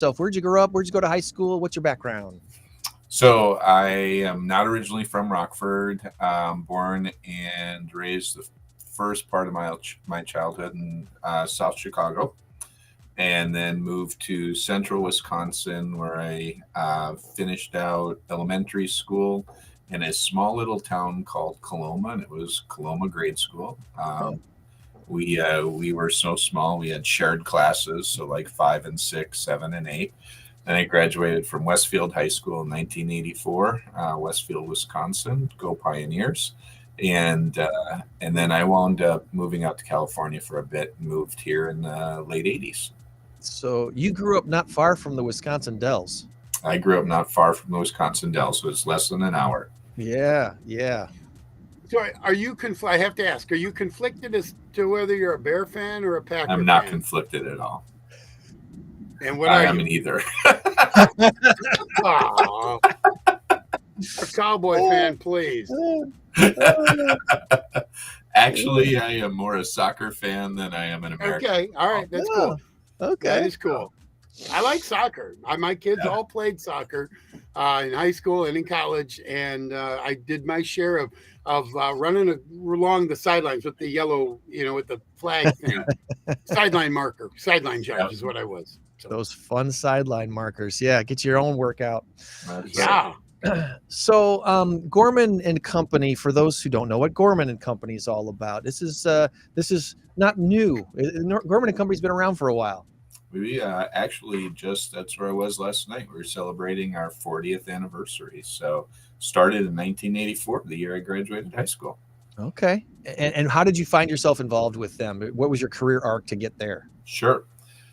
yourself. Where'd you grow up? Where'd you go to high school? What's your background? So I am not originally from Rockford. Born and raised the first part of my childhood in South Chicago, and then moved to Central Wisconsin, where I finished out elementary school in a small little town called Coloma, and it was Coloma Grade School. We were so small. We had shared classes, so like 5 and 6, 7 and 8. Then I graduated from Westfield High School in 1984, Westfield, Wisconsin. Go Pioneers! And then I wound up moving out to California for a bit. And moved here in the late 80s. So you grew up not far from the Wisconsin Dells. I grew up not far from the Wisconsin Dells, so it's less than an hour. Yeah. So are you I have to ask, are you conflicted as to whether you're a Bear fan or a Packer fan? I'm not conflicted at all. And what I are am you? either. Aw. A Cowboy fan, please. Actually, I am more a soccer fan than I am an American. Okay, all right, that's cool. Okay. That is cool. I like soccer. My kids all played soccer in high school and in college, and I did my share of running along the sidelines with the yellow, with the flag thing. Sideline judge is what I was. So. Those fun sideline markers. Yeah, get your own workout. Yeah. So Gorman and Company, for those who don't know what Gorman and Company is all about, this is not new. Gorman and Company's been around for a while. We actually that's where I was last night. We were celebrating our 40th anniversary. So started in 1984, the year I graduated high school. Okay. And how did you find yourself involved with them? What was your career arc to get there? Sure.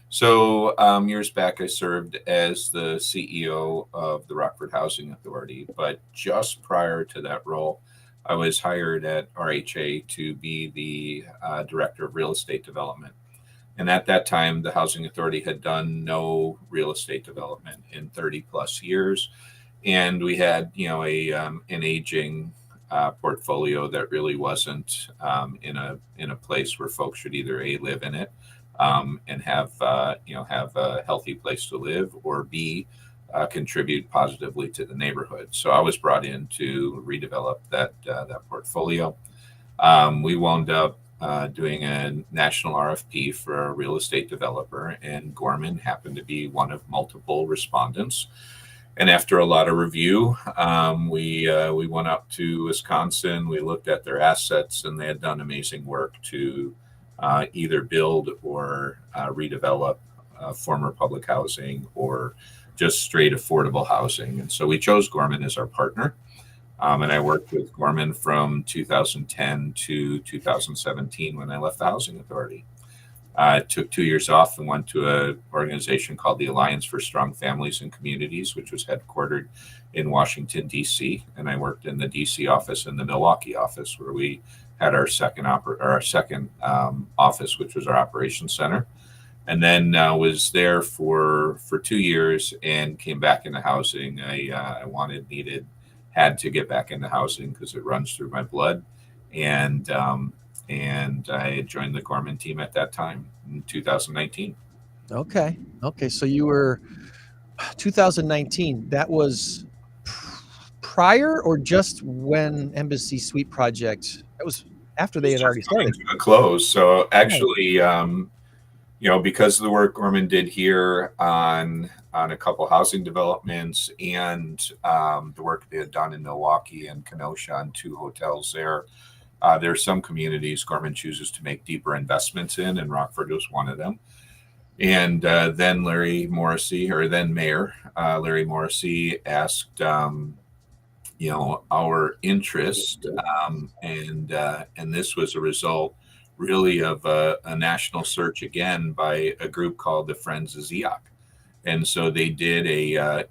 So years back, I served as the CEO of the Rockford Housing Authority. But just prior to that role, I was hired at RHA to be the director of real estate development. And at that time, the Housing Authority had done no real estate development in 30 plus years. And we had, an aging portfolio that really wasn't in a place where folks should either A, live in it and have a healthy place to live, or B, contribute positively to the neighborhood. So I was brought in to redevelop that portfolio. We wound up doing a national RFP for a real estate developer, and Gorman happened to be one of multiple respondents. And after a lot of review, we went up to Wisconsin. We looked at their assets, and they had done amazing work to either build or redevelop former public housing or just straight affordable housing. And so we chose Gorman as our partner. And I worked with Gorman from 2010 to 2017 when I left the Housing Authority. I took 2 years off and went to an organization called the Alliance for Strong Families and Communities, which was headquartered in Washington, D.C. And I worked in the D.C. office and the Milwaukee office, where we had our second office, which was our operations center. And then was there for 2 years and came back into housing. I had to get back into housing because it runs through my blood. And I joined the Gorman team at that time in 2019. Okay. So you were 2019. That was prior or just when Embassy Suite Project? That was after they had already started. To a close. So actually, because of the work Gorman did here on a couple housing developments and the work they had done in Milwaukee and Kenosha on 2 hotels there. There are some communities Gorman chooses to make deeper investments in, and Rockford was one of them. And then Mayor Larry Morrissey asked, our interest, and this was a result really of a national search again by a group called the Friends of ZEOC. And so they did an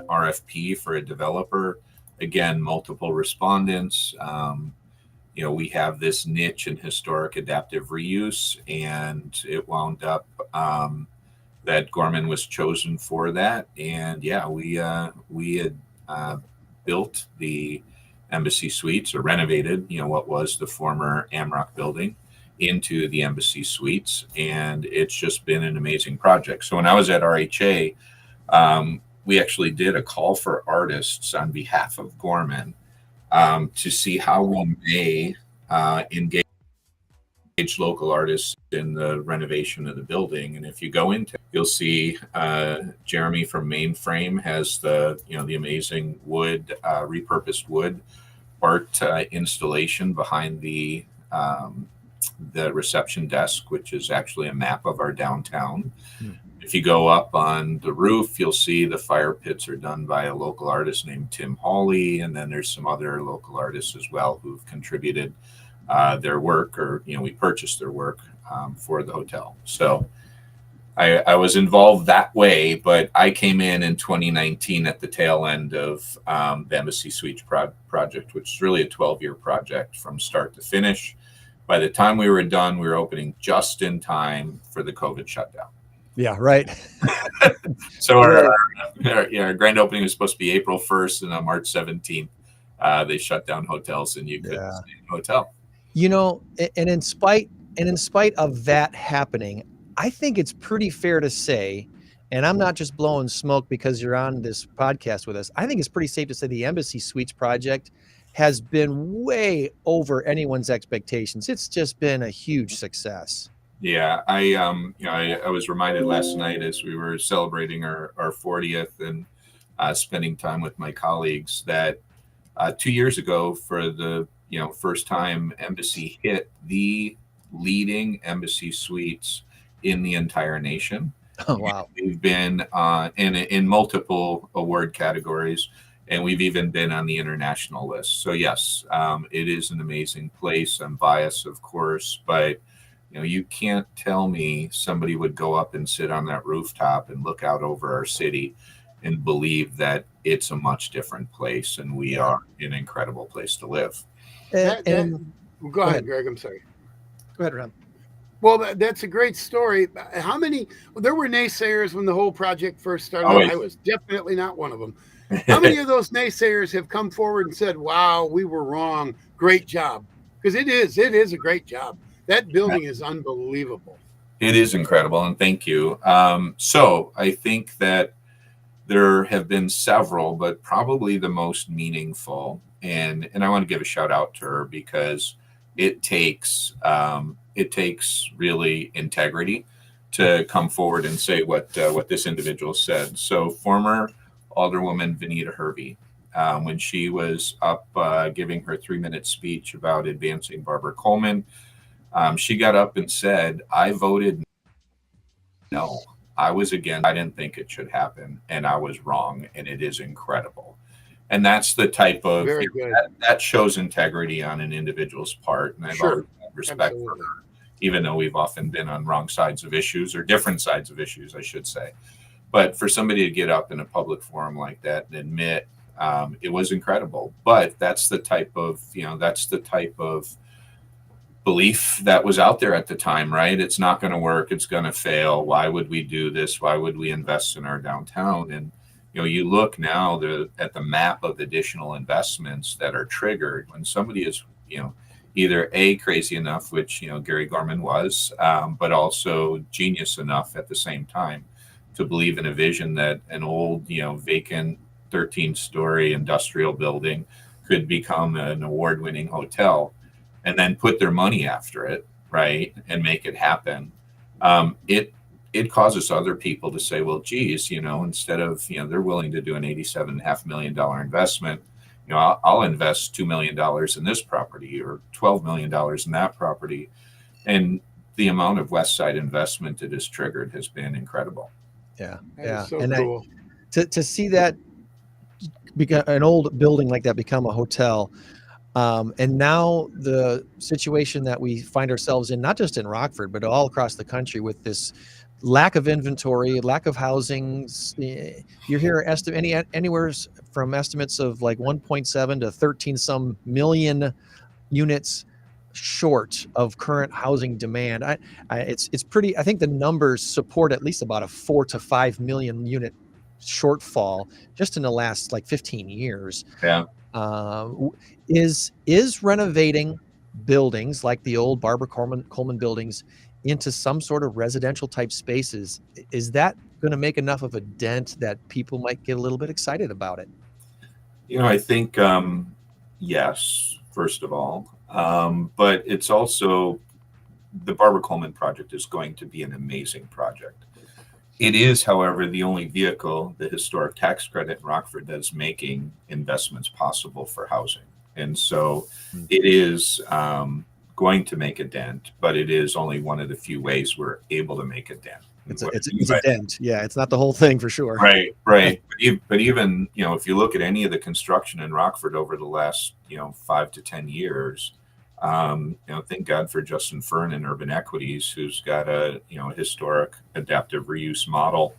RFP for a developer. Again, multiple respondents. We have this niche in historic adaptive reuse, and it wound up that Gorman was chosen for that. And we had built the Embassy Suites, or renovated, what was the former Amrock building, into the Embassy Suites, and it's just been an amazing project. So when I was at RHA, we actually did a call for artists on behalf of Gorman to see how we may engage local artists in the renovation of the building. And if you go into, you'll see Jeremy from Mainframe has the amazing wood, repurposed wood art installation behind the reception desk, which is actually a map of our downtown. If you go up on the roof, you'll see the fire pits are done by a local artist named Tim Hawley, and then there's some other local artists as well who've contributed their work, or we purchased their work for the hotel. So I was involved that way, but I came in 2019 at the tail end of the Embassy Suites project, which is really a 12-year project from start to finish. By the time we were done, we were opening just in time for the COVID shutdown. Yeah, right. So our grand opening was supposed to be April 1st, and on March 17th, they shut down hotels, and you couldn't stay in a hotel. And in spite of that happening, I think it's pretty fair to say, and I'm not just blowing smoke because you're on this podcast with us, I think it's pretty safe to say the Embassy Suites project has been way over anyone's expectations. It's just been a huge success. Yeah, I was reminded last night as we were celebrating our 40th and spending time with my colleagues that 2 years ago, for the first time, Embassy hit the leading Embassy Suites in the entire nation. Oh, wow. We've been in multiple award categories, and we've even been on the international list. So yes, it is an amazing place. I'm biased, of course, but you can't tell me somebody would go up and sit on that rooftop and look out over our city and believe that it's a much different place, and we are an incredible place to live. Go ahead, Greg. I'm sorry. Go ahead, Ron. Well, that's a great story. There were naysayers when the whole project first started. I was definitely not one of them. How many of those naysayers have come forward and said, wow, we were wrong. Great job. Because it is a great job. That building is unbelievable. It is incredible, and thank you. So I think that there have been several, but probably the most meaningful, and I want to give a shout out to her, because it takes really integrity to come forward and say what this individual said. So former Alderwoman Vanita Hervey, when she was up giving her 3-minute speech about advancing Barbara Coleman, she got up and said, I voted no. I was against. I didn't think it should happen, and I was wrong, and it is incredible. And that's the type of that shows integrity on an individual's part. And I've always had respect for her, even though we've often been on wrong sides of issues, or different sides of issues, I should say. But for somebody to get up in a public forum like that and admit it was incredible. But that's the type of belief that was out there at the time, right? It's not going to work. It's going to fail. Why would we do this? Why would we invest in our downtown? And, you look now at the map of additional investments that are triggered when somebody is, either A, crazy enough, which, Gary Gorman was, but also genius enough at the same time to believe in a vision that an old, vacant 13-story industrial building could become an award-winning hotel, and then put their money after it, right, and make it happen. It causes other people to say, well, geez, instead of, they're willing to do an $87.5 million investment, I'll invest $2 million in this property, or $12 million in that property. And the amount of West Side investment it has triggered has been incredible. Yeah. So and cool. To see that an old building like that become a hotel, and now the situation that we find ourselves in, not just in Rockford, but all across the country, with this lack of inventory, lack of housing. You hear anywhere from estimates of like 1.7 to 13 some million units short of current housing demand. It's pretty. I think the numbers support at least about a 4 to 5 million unit shortfall just in the last like 15 years. Yeah. Is renovating buildings like the old Barbara Coleman buildings into some sort of residential type spaces, is that going to make enough of a dent that people might get a little bit excited about it? I think yes, first of all, but it's also the Barbara Coleman project is going to be an amazing project. It is, however, the only vehicle, the historic tax credit in Rockford, that is making investments possible for housing. And so it is going to make a dent, but it is only one of the few ways we're able to make a dent. It's a dent. Yeah, it's not the whole thing for sure. Right. But even, if you look at any of the construction in Rockford over the last, 5 to 10 years, thank God for Justin Fern and Urban Equities, who's got a historic adaptive reuse model,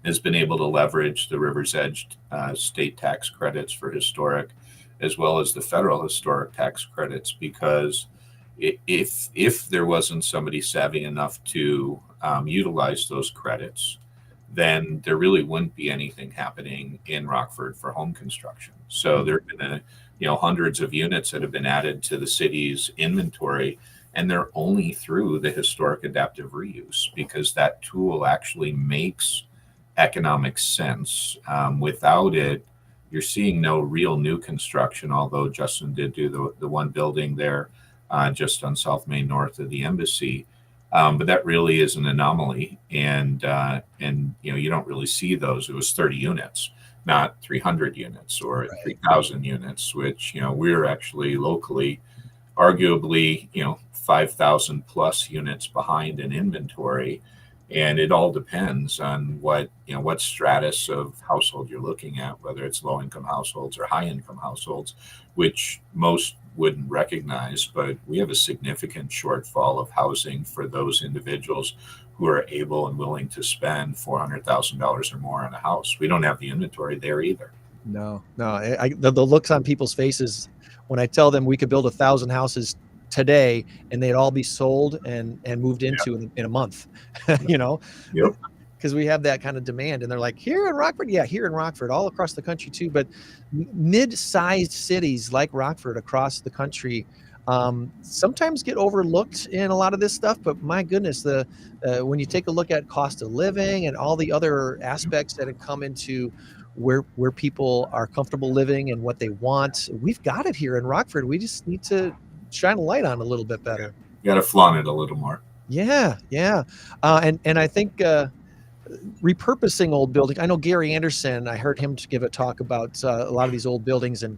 has been able to leverage the River's Edge state tax credits for historic, as well as the federal historic tax credits, because if there wasn't somebody savvy enough to utilize those credits, then there really wouldn't be anything happening in Rockford for home construction. So there have been hundreds of units that have been added to the city's inventory, and they're only through the historic adaptive reuse, because that tool actually makes economic sense. Without it, you're seeing no real new construction, although Justin did do the one building there just on South Main north of the embassy. But that really is an anomaly, and you don't really see those. It was 30 units, not 300 units or 3,000 units, which we're actually locally, arguably 5,000 plus units behind in inventory, and it all depends on what stratus of household you're looking at, whether it's low income households or high income households, which most wouldn't recognize. But we have a significant shortfall of housing for those individuals who are able and willing to spend $400,000 or more on a house. We don't have the inventory there either. No. The looks on people's faces when I tell them we could build 1,000 houses today and they'd all be sold and moved into in a month, Yep. Because we have that kind of demand. And they're like, here in Rockford? Yeah, here in Rockford, all across the country too. But mid-sized cities like Rockford across the country sometimes get overlooked in a lot of this stuff. But my goodness, when you take a look at cost of living and all the other aspects that have come into where people are comfortable living and what they want, we've got it here in Rockford. We just need to shine a light on a little bit better. You got to flaunt it a little more. Yeah. And I think repurposing old buildings. I know Gary Anderson, I heard him give a talk about a lot of these old buildings and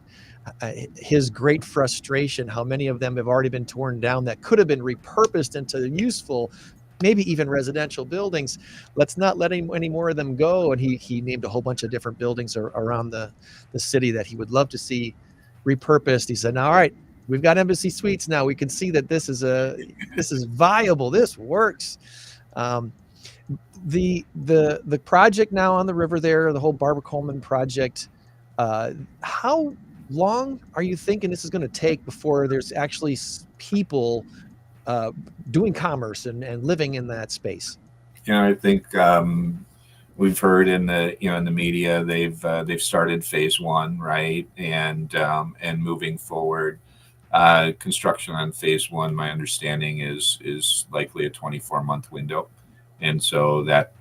his great frustration, how many of them have already been torn down that could have been repurposed into useful, maybe even residential buildings. Let's not let any more of them go. And he named a whole bunch of different buildings around the city that he would love to see repurposed. He said, all right, we've got Embassy Suites now. We can see that this is viable. This works. The project now on the river there, the whole Barbara Coleman project, how long are you thinking this is going to take before there's actually people doing commerce and living in that space? I think we've heard in the media they've started phase one, right, and moving forward. Construction on phase one, my understanding is likely a 24-month window, and so that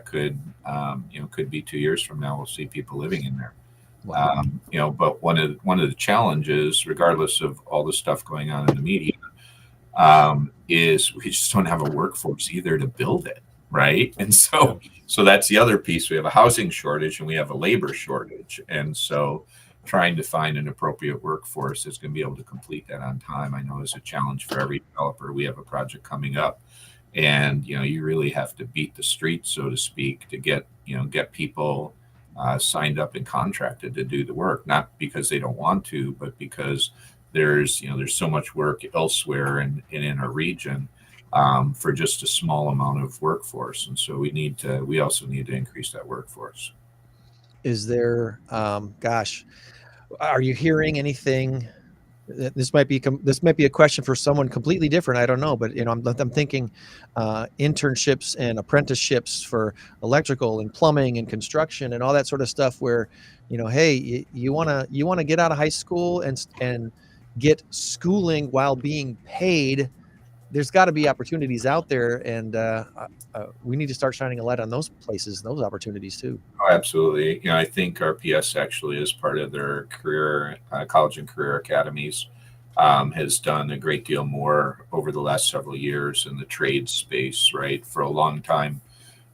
could could be 2 years from now. We'll see people living in there. Wow. But one of the challenges, regardless of all the stuff going on in the media, is we just don't have a workforce either to build it, right? And so that's the other piece. We have a housing shortage and we have a labor shortage, and so trying to find an appropriate workforce that's going to be able to complete that on time, I know, is a challenge for every developer. We have a project coming up, and you really have to beat the streets, so to speak, to get people signed up and contracted to do the work, not because they don't want to, but because there's so much work elsewhere and in our region for just a small amount of workforce, and so we also need to increase that workforce. Is there, are you hearing anything? This might be a question for someone completely different. I don't know, but I'm thinking internships and apprenticeships for electrical and plumbing and construction and all that sort of stuff. Where, hey, you wanna get out of high school and get schooling while being paid, there's got to be opportunities out there, and we need to start shining a light on those places, those opportunities too. Oh, absolutely. I think RPS actually, as part of their career, college and career academies, has done a great deal more over the last several years in the trade space, right? For a long time,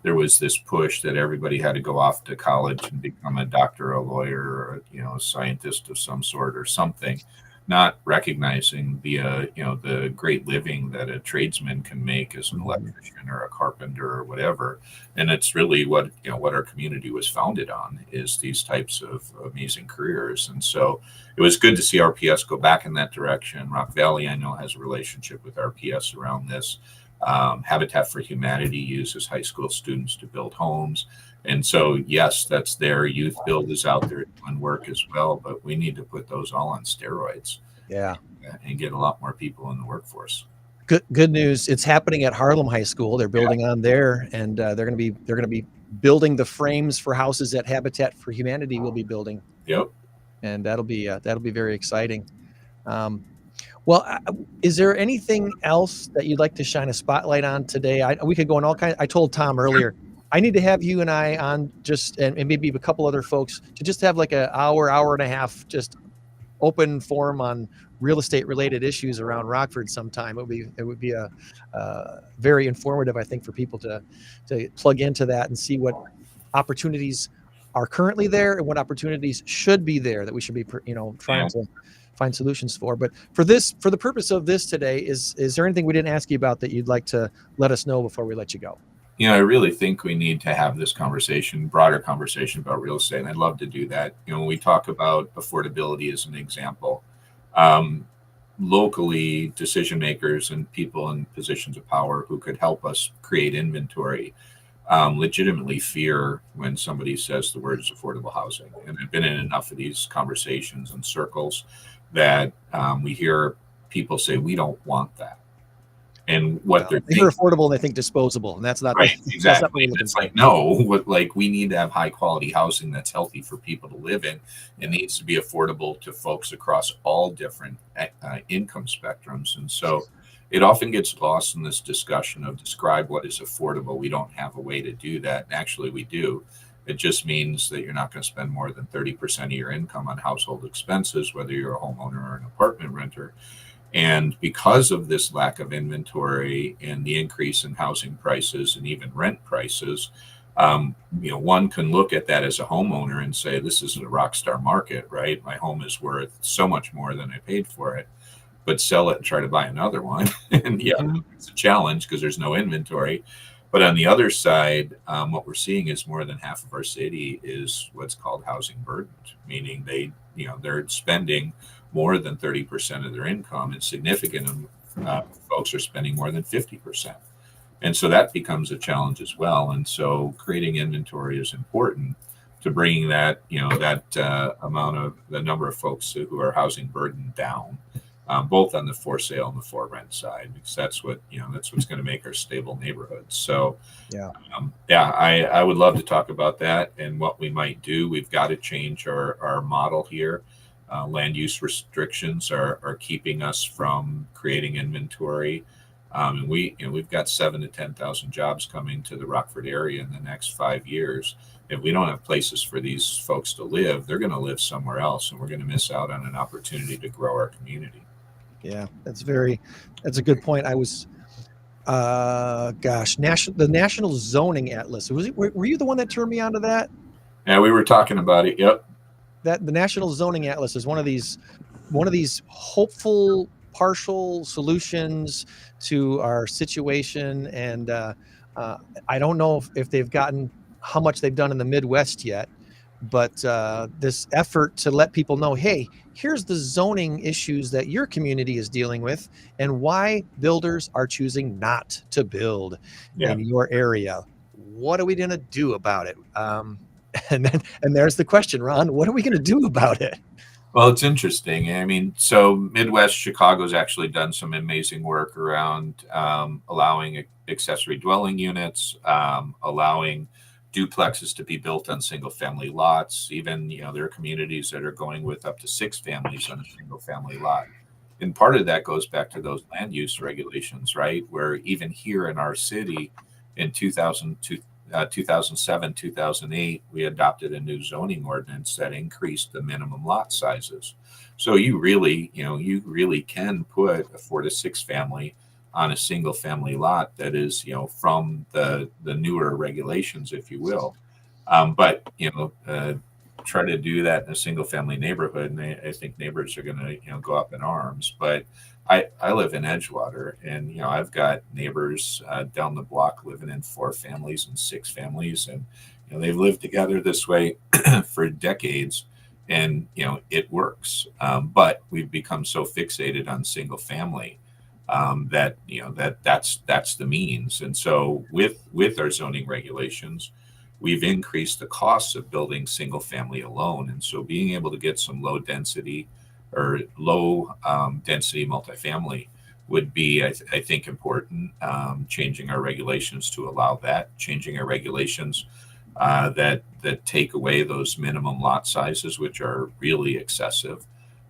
there was this push that everybody had to go off to college and become a doctor, a lawyer, or, a scientist of some sort or something, not recognizing the great living that a tradesman can make as an electrician or a carpenter or whatever. And it's really what our community was founded on, is these types of amazing careers. And so it was good to see RPS go back in that direction. Rock Valley, I know, has a relationship with RPS around this. Habitat for Humanity uses high school students to build homes. And so, yes, that's there. Youth Build is out there doing work as well, but we need to put those all on steroids. Yeah. And get a lot more people in the workforce. Good news. It's happening at Harlem High School. They're building on there, and they're going to be building the frames for houses that Habitat for Humanity will be building. Yep. And that'll be very exciting. Well, is there anything else that you'd like to shine a spotlight on today? We could go on all kinds. I told Tom earlier, I need to have you and I on and maybe a couple other folks to just have like an hour and a half, just open forum on real estate related issues around Rockford sometime. It would be a very informative, I think, for people to plug into that and see what opportunities are currently there and what opportunities should be there that we should be, trying to find solutions for. But for the purpose of this today, is there anything we didn't ask you about that you'd like to let us know before we let you go? I really think we need to have this broader conversation about real estate. And I'd love to do that. When we talk about affordability as an example, locally, decision makers and people in positions of power who could help us create inventory legitimately fear when somebody says the words affordable housing. And I've been in enough of these conversations and circles that we hear people say, we don't want that. And what they're affordable, and they think disposable, and that's not right. Exactly. It's like, no, we need to have high quality housing that's healthy for people to live in. It needs to be affordable to folks across all different income spectrums. And so it often gets lost in this discussion of describe what is affordable. We don't have a way to do that. And actually, we do. It just means that you're not going to spend more than 30% of your income on household expenses, whether you're a homeowner or an apartment renter. And because of this lack of inventory and the increase in housing prices and even rent prices, one can look at that as a homeowner and say, this is a rock star market, right? My home is worth so much more than I paid for it, but sell it and try to buy another one. And it's a challenge because there's no inventory. But on the other side, what we're seeing is more than half of our city is what's called housing burdened, meaning they're spending more than 30% of their income, and significant folks are spending more than 50%. And so that becomes a challenge as well. And so creating inventory is important to bringing that amount of the number of folks who are housing burdened down, both on the for sale and the for rent side, because that's what's going to make our stable neighborhoods. So I would love to talk about that and what we might do. We've got to change our model here. Land use restrictions are keeping us from creating inventory. And we've got 7,000 to 10,000 jobs coming to the Rockford area in the next 5 years. If we don't have places for these folks to live, they're going to live somewhere else, and we're going to miss out on an opportunity to grow our community. Yeah, that's a good point. I was, the National Zoning Atlas. Were you the one that turned me onto that? Yeah, we were talking about it. Yep. That the National Zoning Atlas is one of these hopeful partial solutions to our situation, and I don't know if they've gotten how much they've done in the Midwest yet, but this effort to let people know, hey, here's the zoning issues that your community is dealing with and why builders are choosing not to build in your area. What are we going to do about it? And there's the question, Ron, what are we going to do about it? Well, it's interesting. I mean, so Midwest Chicago's actually done some amazing work around allowing accessory dwelling units, allowing duplexes to be built on single family lots. Even, there are communities that are going with up to 6 families on a single family lot. And part of that goes back to those land use regulations, right? Where even here in our city in 2007, 2008, we adopted a new zoning ordinance that increased the minimum lot sizes. So you really can put a 4 to 6 family on a single family lot that is, from the newer regulations, if you will. But try to do that in a single family neighborhood, and I think neighbors are going to go up in arms. But I live in Edgewater, and I've got neighbors down the block living in 4 families and 6 families, and they've lived together this way for decades, and it works. But we've become so fixated on single family that that's the means. And so with our zoning regulations, we've increased the costs of building single family alone. And so being able to get some low density multifamily would be, I think, important. Changing our regulations to allow that, changing our regulations that take away those minimum lot sizes, which are really excessive,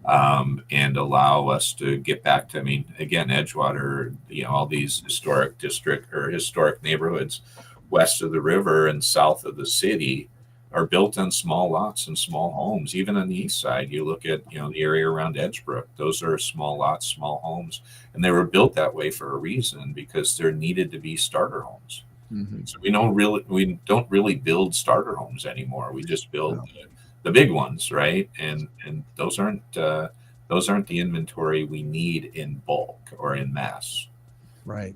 and allow us to get back to, again, Edgewater, all these historic neighborhoods west of the river and south of the city are built on small lots and small homes. Even on the east side, you look at the area around Edgebrook; those are small lots, small homes, and they were built that way for a reason, because there needed to be starter homes. Mm-hmm. So we don't really build starter homes anymore. We just build the big ones, right? And those aren't the inventory we need in bulk or in mass. Right.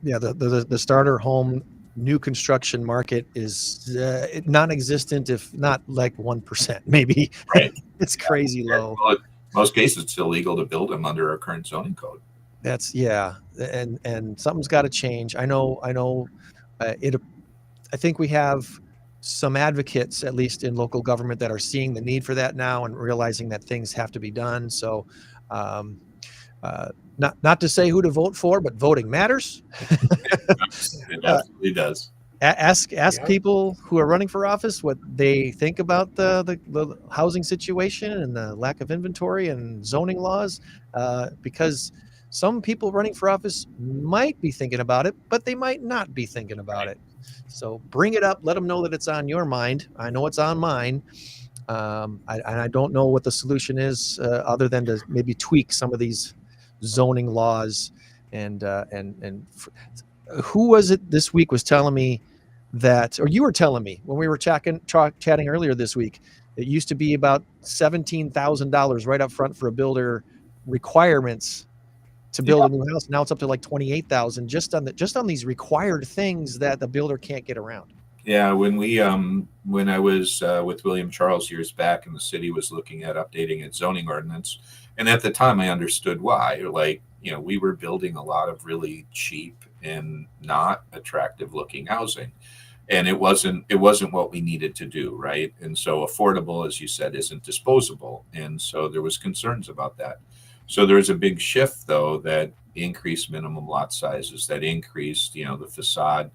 Yeah, the starter home new construction market is non-existent, if not like 1%, maybe. Right. It's crazy low. Well, in most cases, it's illegal to build them under our current zoning code. And something's got to change. I know. I think we have some advocates, at least in local government, that are seeing the need for that now and realizing that things have to be done. So, not to say who to vote for, but voting matters. It absolutely does. Ask people who are running for office what they think about the housing situation and the lack of inventory and zoning laws, because some people running for office might be thinking about it, but they might not be thinking about it. So bring it up. Let them know that it's on your mind. I know it's on mine. I don't know what the solution is, other than to maybe tweak some of these zoning laws. And who was it this week was telling me that, or you were telling me when we were chatting earlier this week, it used to be about $17,000 right up front for a builder requirements to build a new house. Now it's up to like $28,000 just on these required things that the builder can't get around. Yeah, when I was with William Charles years back, and the city was looking at updating its zoning ordinance, and at the time I understood why. Like, we were building a lot of really cheap and not attractive looking housing, and it wasn't what we needed to do, right? And so affordable, as you said, isn't disposable, and so there was concerns about that. So there's a big shift, though, that increased minimum lot sizes, that increased, the facade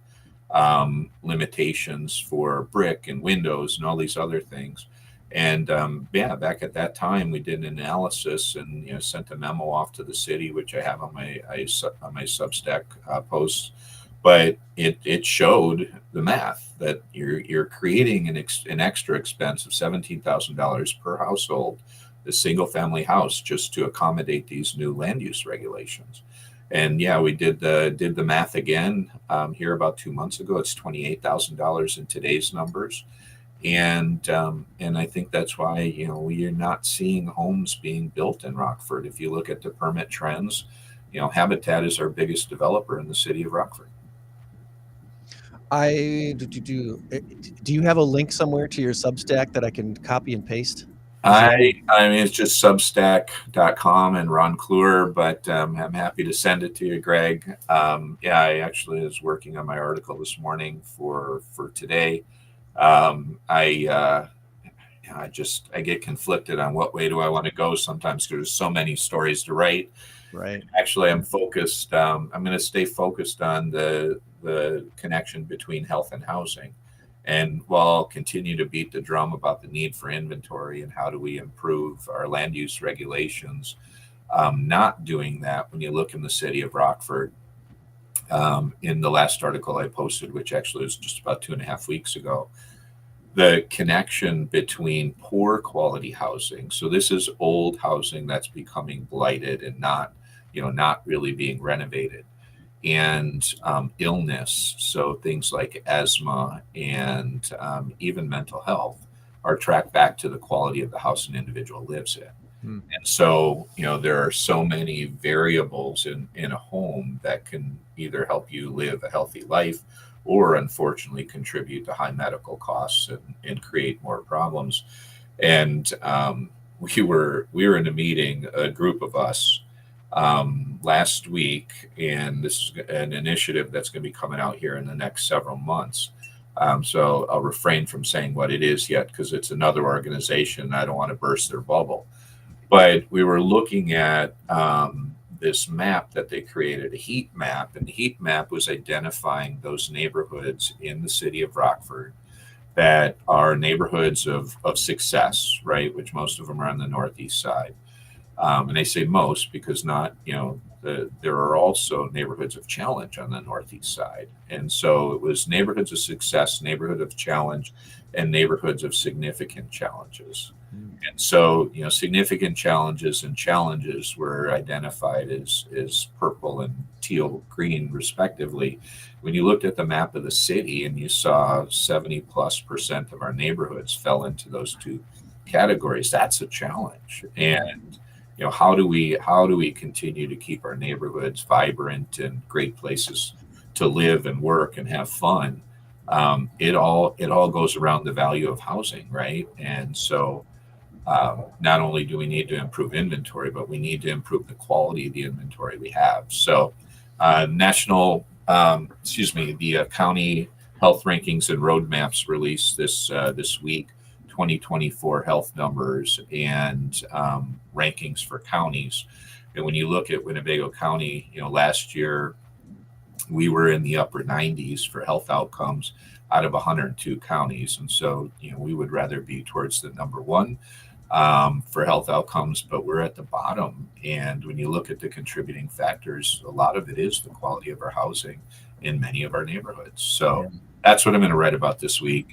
limitations for brick and windows and all these other things. And back at that time, we did an analysis and sent a memo off to the city, which I have on my Substack posts. But it showed the math that you're creating an extra expense of $17,000 per household, a single family house, just to accommodate these new land use regulations. And we did the math again here about 2 months ago. It's $28,000 in today's numbers, and I think that's why we are not seeing homes being built in Rockford. If you look at the permit trends, Habitat is our biggest developer in the city of Rockford. Do you have a link somewhere to your Substack that I can copy and paste? It's just substack.com and Ron Clewer, but I'm happy to send it to you, Greg. I actually was working on my article this morning for today. I get conflicted on what way do I want to go sometimes, because there's so many stories to write. Right. Actually, I'm focused. I'm going to stay focused on the connection between health and housing. And while I'll continue to beat the drum about the need for inventory and how do we improve our land use regulations, not doing that. When you look in the city of Rockford, in the last article I posted, which actually was just about 2.5 weeks ago, the connection between poor quality housing. So this is old housing that's becoming blighted and not really being renovated, and illness. So things like asthma and even mental health are tracked back to the quality of the house an individual lives in. And so, there are so many variables in a home that can either help you live a healthy life or unfortunately contribute to high medical costs and create more problems. And we were in a meeting, a group of us, last week, and this is an initiative that's going to be coming out here in the next several months. So I'll refrain from saying what it is yet, because it's another organization. I don't want to burst their bubble. But we were looking at this map that they created, a heat map, and the heat map was identifying those neighborhoods in the city of Rockford that are neighborhoods of success, right? Which most of them are on the northeast side. And I say most because there are also neighborhoods of challenge on the northeast side. And so it was neighborhoods of success, neighborhood of challenge, and neighborhoods of significant challenges. And so, significant challenges and challenges were identified as purple and teal green, respectively. When you looked at the map of the city and you saw 70+% of our neighborhoods fell into those two categories, that's a challenge. And how do we continue to keep our neighborhoods vibrant and great places to live and work and have fun? It all goes around the value of housing, right? And so not only do we need to improve inventory, but we need to improve the quality of the inventory we have. So the county health rankings and roadmaps released this week, 2024 health numbers and rankings for counties. And when you look at Winnebago County, last year we were in the upper 90s for health outcomes out of 102 counties. And so, we would rather be towards the number one for health outcomes, but we're at the bottom. And when you look at the contributing factors, a lot of it is the quality of our housing in many of our neighborhoods. So that's what I'm going to write about this week,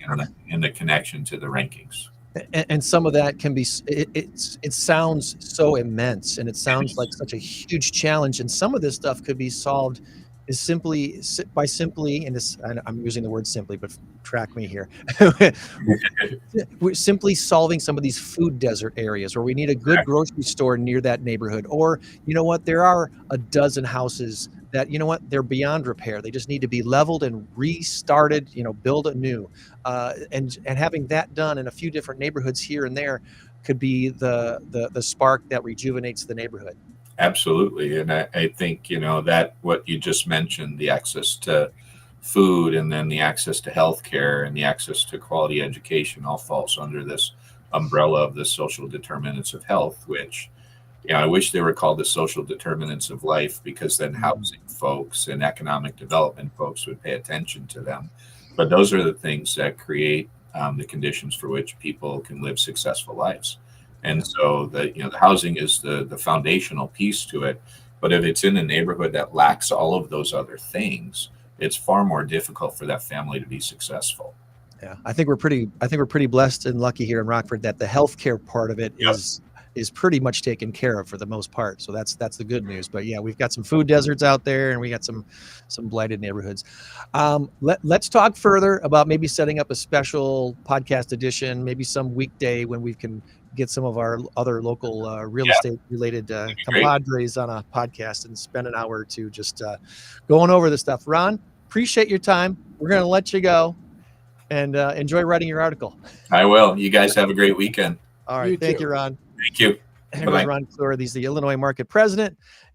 and the connection to the rankings. And some of that can be, it sounds so immense, and it sounds like such a huge challenge. And some of this stuff could be solved is simply, and this, I'm using the word simply, but track me here. We're simply solving some of these food desert areas where we need a good grocery store near that neighborhood. Or, there are a dozen houses that, they're beyond repair. They just need to be leveled and restarted, build anew. And having that done in a few different neighborhoods here and there could be the spark that rejuvenates the neighborhood. Absolutely. And I think, that what you just mentioned, the access to food, and then the access to healthcare and the access to quality education all falls under this umbrella of the social determinants of health, which, I wish they were called the social determinants of life, because then housing folks and economic development folks would pay attention to them. But those are the things that create the conditions for which people can live successful lives. And so the housing is the foundational piece to it. But if it's in a neighborhood that lacks all of those other things, it's far more difficult for that family to be successful. Yeah, I think we're pretty blessed and lucky here in Rockford that the healthcare part of it is pretty much taken care of for the most part. So that's the good news. But yeah, we've got some food deserts out there, and we got some blighted neighborhoods. Let's talk further about maybe setting up a special podcast edition, maybe some weekday when we can get some of our other local real estate related compadres on a podcast and spend an hour or two just going over this stuff. Ron, appreciate your time. We're going to let you go, and enjoy writing your article. I will. You guys have a great weekend. All right. Thank you, Ron. Thank you. And Ron Clewer, he's the Illinois market president